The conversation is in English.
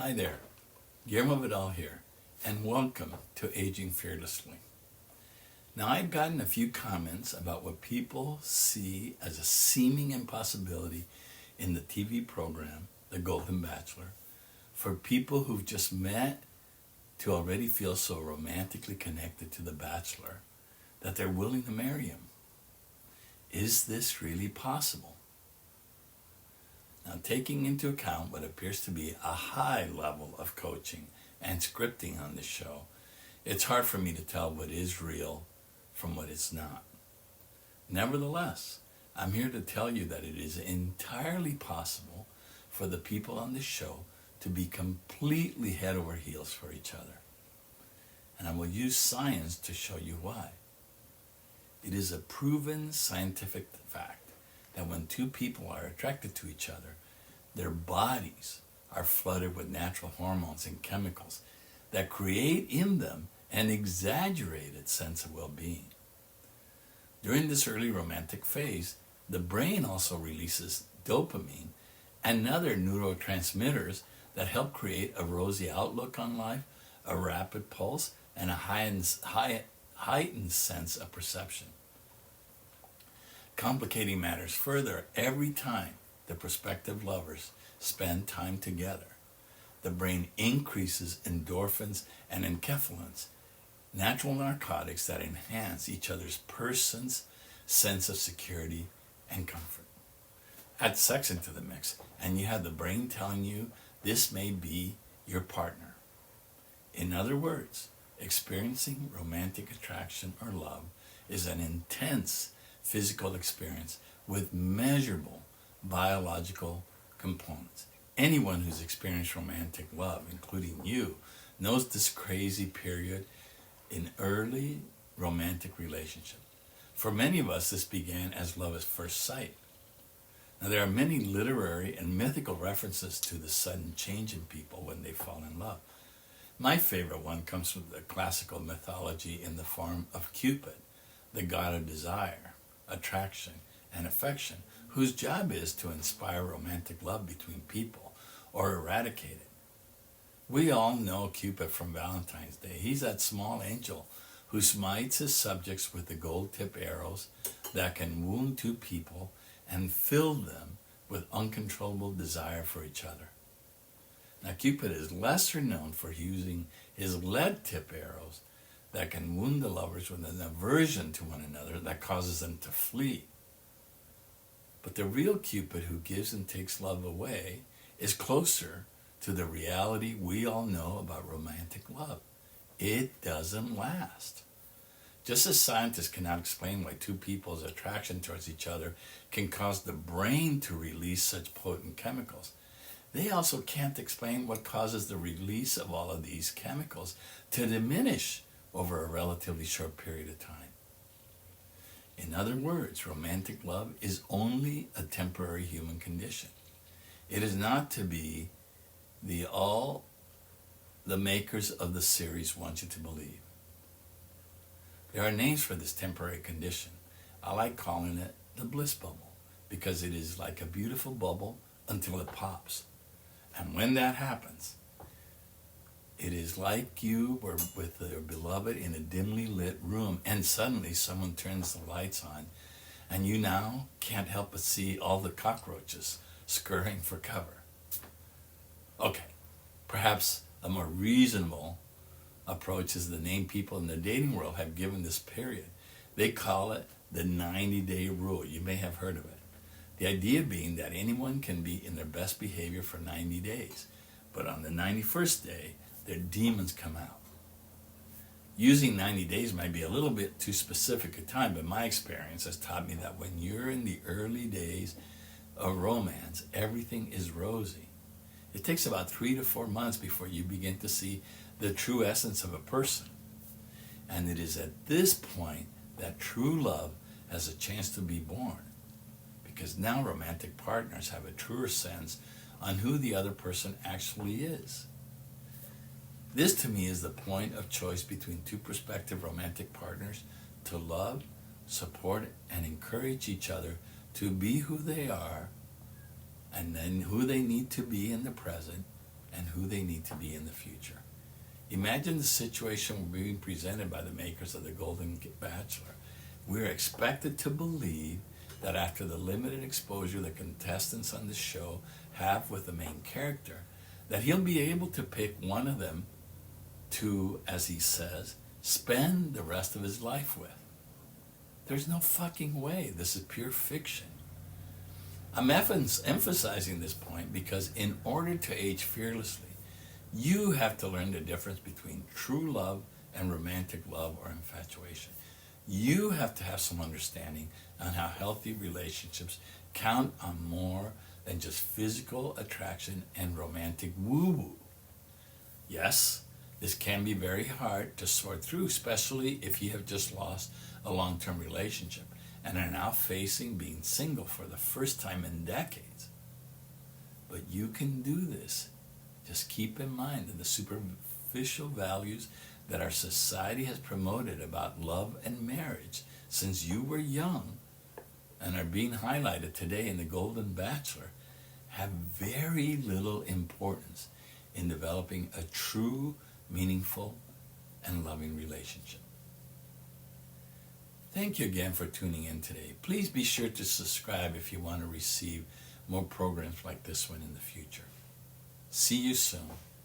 Hi there, Guillermo Vidal here, and welcome to Aging Fearlessly. Now, I've gotten a few comments about what people see as a seeming impossibility in the TV program, The Golden Bachelor, for people who've just met to already feel so romantically connected to the Bachelor that they're willing to marry him. Is this really possible? Now, taking into account what appears to be a high level of coaching and scripting on the show, it's hard for me to tell what is real from what is not. Nevertheless, I'm here to tell you that it is entirely possible for the people on this show to be completely head over heels for each other. And I will use science to show you why. It is a proven scientific fact that when two people are attracted to each other, their bodies are flooded with natural hormones and chemicals that create in them an exaggerated sense of well-being. During this early romantic phase, the brain also releases dopamine and other neurotransmitters that help create a rosy outlook on life, a rapid pulse, and a heightened sense of perception. Complicating matters further, every time the prospective lovers spend time together, the brain increases endorphins and enkephalins, natural narcotics that enhance each other's person's sense of security and comfort. Add sex into the mix, and you have the brain telling you this may be your partner. In other words, experiencing romantic attraction or love is an intense physical experience with measurable biological components. Anyone who's experienced romantic love, including you, knows this crazy period in early romantic relationship. For many of us, this began as love at first sight. Now, there are many literary and mythical references to the sudden change in people when they fall in love. My favorite one comes from the classical mythology in the form of Cupid, the god of desire, attraction, and affection, whose job is to inspire romantic love between people or eradicate it. We all know Cupid from Valentine's Day. He's that small angel who smites his subjects with the gold-tipped arrows that can wound two people and fill them with uncontrollable desire for each other. Now, Cupid is lesser known for using his lead-tipped arrows that can wound the lovers with an aversion to one another that causes them to flee. But the real Cupid, who gives and takes love away, is closer to the reality we all know about romantic love. It doesn't last. Just as scientists cannot explain why two people's attraction towards each other can cause the brain to release such potent chemicals, they also can't explain what causes the release of all of these chemicals to diminish over a relatively short period of time. In other words, romantic love is only a temporary human condition. It is not to be all the makers of the series want you to believe. There are names for this temporary condition. I like calling it the Bliss Bubble because it is like a beautiful bubble until it pops. And when that happens, it is like you were with your beloved in a dimly lit room and suddenly someone turns the lights on and you now can't help but see all the cockroaches scurrying for cover. Okay, perhaps a more reasonable approach is the name people in the dating world have given this period. They call it the 90-day rule. You may have heard of it. The idea being that anyone can be in their best behavior for 90 days, but on the 91st day, their demons come out. Using 90 days might be a little bit too specific a time, but my experience has taught me that when you're in the early days of romance, everything is rosy. It takes about 3 to 4 months before you begin to see the true essence of a person. And it is at this point that true love has a chance to be born. Because now romantic partners have a truer sense on who the other person actually is. This to me is the point of choice between two prospective romantic partners to love, support, and encourage each other to be who they are and then who they need to be in the present and who they need to be in the future. Imagine the situation being presented by the makers of the Golden Bachelor. We're expected to believe that after the limited exposure the contestants on the show have with the main character, that he'll be able to pick one of them to, as he says, spend the rest of his life with. There's no fucking way. This is pure fiction. I'm emphasizing this point because in order to age fearlessly, you have to learn the difference between true love and romantic love or infatuation. You have to have some understanding on how healthy relationships count on more than just physical attraction and romantic woo-woo. Yes, this can be very hard to sort through, especially if you have just lost a long-term relationship and are now facing being single for the first time in decades. But you can do this. Just keep in mind that the superficial values that our society has promoted about love and marriage since you were young and are being highlighted today in the Golden Bachelor have very little importance in developing a true, meaningful, and loving relationship. Thank you again for tuning in today. Please be sure to subscribe if you want to receive more programs like this one in the future. See you soon.